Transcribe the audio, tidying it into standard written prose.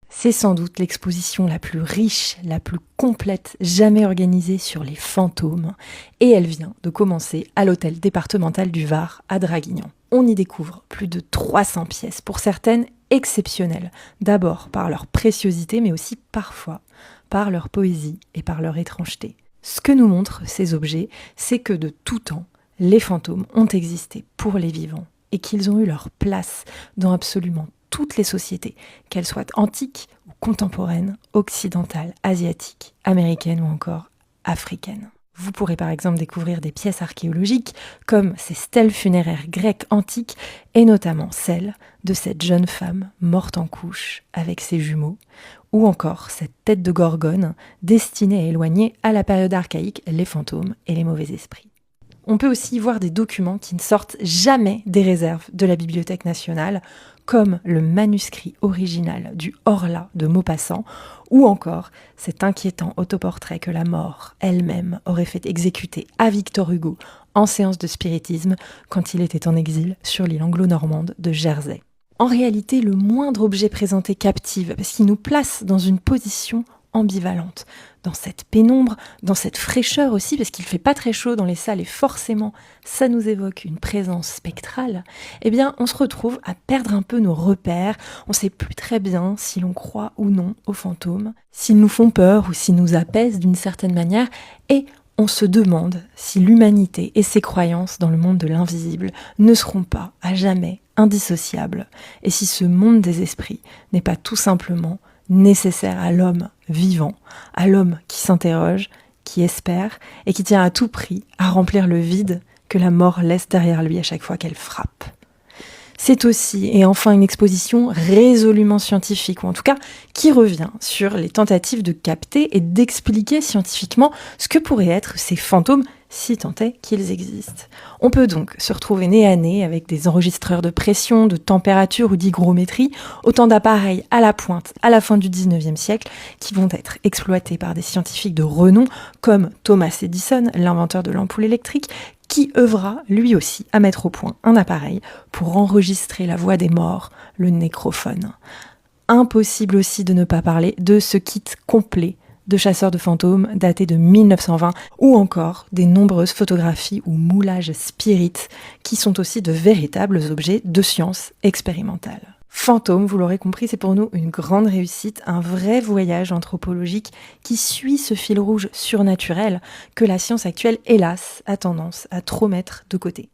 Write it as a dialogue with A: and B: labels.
A: C'est sans doute l'exposition la plus riche, la plus complète jamais organisée sur les fantômes. Et elle vient de commencer à l'hôtel départemental du Var à Draguignan. On y découvre plus de 300 pièces, pour certaines exceptionnelles. D'abord par leur préciosité, mais aussi parfois par leur poésie et par leur étrangeté. Ce que nous montrent ces objets, c'est que de tout temps, les fantômes ont existé pour les vivants et qu'ils ont eu leur place dans absolument toutes les sociétés, qu'elles soient antiques ou contemporaines, occidentales, asiatiques, américaines ou encore africaines. Vous pourrez par exemple découvrir des pièces archéologiques comme ces stèles funéraires grecques antiques et notamment celle de cette jeune femme morte en couche avec ses jumeaux, ou encore cette tête de gorgone destinée à éloigner à la période archaïque les fantômes et les mauvais esprits. On peut aussi voir des documents qui ne sortent jamais des réserves de la Bibliothèque nationale, comme le manuscrit original du Horla de Maupassant, ou encore cet inquiétant autoportrait que la mort elle-même aurait fait exécuter à Victor Hugo en séance de spiritisme quand il était en exil sur l'île anglo-normande de Jersey. En réalité, le moindre objet présenté captive, parce qu'il nous place dans une position ambivalente, dans cette pénombre, dans cette fraîcheur aussi, parce qu'il fait pas très chaud dans les salles et forcément ça nous évoque une présence spectrale, eh bien on se retrouve à perdre un peu nos repères, on sait plus très bien si l'on croit ou non aux fantômes, s'ils nous font peur ou s'ils nous apaisent d'une certaine manière, et on se demande si l'humanité et ses croyances dans le monde de l'invisible ne seront pas à jamais indissociables, et si ce monde des esprits n'est pas tout simplement nécessaire à l'homme vivant, à l'homme qui s'interroge, qui espère et qui tient à tout prix à remplir le vide que la mort laisse derrière lui à chaque fois qu'elle frappe. C'est aussi, et enfin, une exposition résolument scientifique, ou en tout cas qui revient sur les tentatives de capter et d'expliquer scientifiquement ce que pourraient être ces fantômes, si tant est qu'ils existent. On peut donc se retrouver nez à nez avec des enregistreurs de pression, de température ou d'hygrométrie, autant d'appareils à la pointe à la fin du 19e siècle qui vont être exploités par des scientifiques de renom comme Thomas Edison, l'inventeur de l'ampoule électrique, qui œuvra lui aussi à mettre au point un appareil pour enregistrer la voix des morts, le nécrophone. Impossible aussi de ne pas parler de ce kit complet de chasseurs de fantômes daté de 1920 ou encore des nombreuses photographies ou moulages spirites qui sont aussi de véritables objets de science expérimentale. Fantôme, vous l'aurez compris, c'est pour nous une grande réussite, un vrai voyage anthropologique qui suit ce fil rouge surnaturel que la science actuelle, hélas, a tendance à trop mettre de côté.